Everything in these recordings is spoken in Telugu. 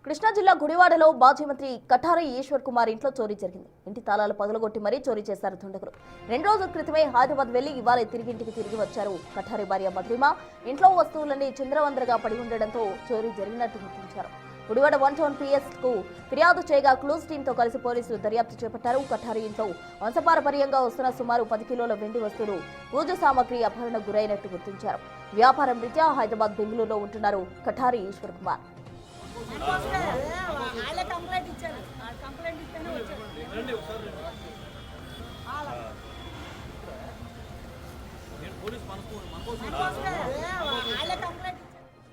కృష్ణా జిల్లా గుడివాడలో మాజీ మంత్రి కఠారి ఈశ్వర్ కుమార్ ఇంట్లో చోరీ జరిగింది. ఇంటి తాళాలు పగలగొట్టి మరీ చోరీ చేశారు దుండగులు. 2 రోజుల క్రితమే హైదరాబాద్ వెళ్లి ఇవాళ ఇంటికి తిరిగి వచ్చారు కఠారి భార్య మధురిమ. ఇంట్లో వస్తువులన్నీ చిందరవందరగా పడి ఉండడంతో చోరీ జరిగినట్టు గుర్తించారు. గుడివాడ 1 టౌన్ పిఎస్ కు ఫిర్యాదు చేయగా క్లూజ్ టీంతో కలిసి పోలీసులు దర్యాప్తు చేపట్టారు. కఠారి ఇంట్లో వంశపారపర్యంగా వస్తున్న సుమారు 10 కిలోల వెండి వస్తువులు, పూజ సామాగ్రి అపహరణకు గురైనట్టు గుర్తించారు. వ్యాపారం రీత్యా హైదరాబాద్, బెంగళూరులో ఉంటున్నారు కఠారి ఈశ్వర్ కుమార్.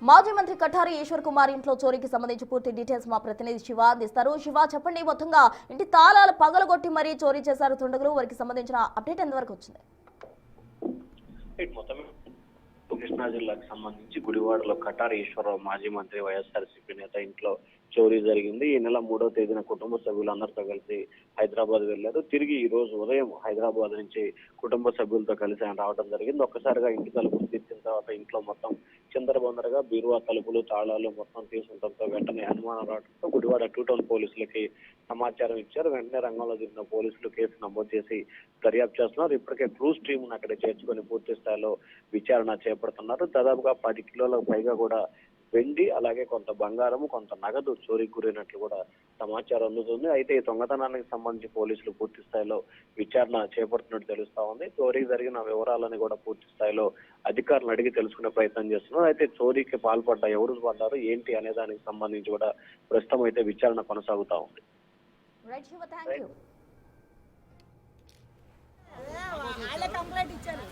మాజీ మంత్రి కఠారి ఈశ్వర్ కుమార్ ఇంట్లో చోరీకి సంబంధించి పూర్తి డీటెయిల్స్ మా ప్రతినిధి శివ అందిస్తారు. శివ, చెప్పండి, మొత్తంగా ఇంటి తాళాలు పగలగొట్టి మరీ చోరీ చేశారు దుండగులు. వారికి సంబంధించిన అప్డేట్ ఎంతవరకు వచ్చింది? కృష్ణా జిల్లాకు సంబంధించి గుడివాడలో కఠారి ఈశ్వరరావు మాజీ మంత్రి వైఎస్ఆర్సీపీ నేత ఇంట్లో చోరీ జరిగింది. ఈ నెల 3వ తేదీన కుటుంబ సభ్యులందరితో కలిసి హైదరాబాద్ వెళ్లారు. తిరిగి ఈ రోజు ఉదయం హైదరాబాద్ నుంచి కుటుంబ సభ్యులతో కలిసి ఆయన రావడం జరిగింది. ఒక్కసారిగా ఇంటి తలుపులు తీసిన తర్వాత ఇంట్లో మొత్తం చిందరబందరగా బీరువా తలుపులు, తాళాలు మొత్తం తీసుండటంతో వెంటనే అనుమానం రావడంతో గుడివాడ 2 టౌన్ పోలీసులకి సమాచారం ఇచ్చారు. వెంటనే రంగంలో దిగిన పోలీసులు కేసు నమోదు చేసి దర్యాప్తు చేస్తున్నారు. ఇప్పటికే క్రూజ్ టీమ్ అక్కడ చేర్చుకొని పూర్తి స్థాయిలో విచారణ చేపడుతున్నారు. దాదాపుగా 10 కిలోలకు పైగా కూడా వెండి, అలాగే కొంత బంగారము, కొంత నగదు చోరీకి గురైనట్లు కూడా సమాచారం అందుతుంది. అయితే ఈ దొంగతనానికి సంబంధించి పోలీసులు పూర్తి స్థాయిలో విచారణ చేపడుతున్నట్టు తెలుస్తా ఉంది. చోరీకి జరిగిన వివరాలని కూడా పూర్తి స్థాయిలో అధికారులను అడిగి తెలుసుకునే ప్రయత్నం చేస్తున్నారు. అయితే చోరీకి పాల్పడ్డ ఎవరు పడ్డారు ఏంటి అనే దానికి సంబంధించి కూడా ప్రస్తుతం అయితే విచారణ కొనసాగుతా ఉంది. కంప్లైంట్ ఇచ్చారు.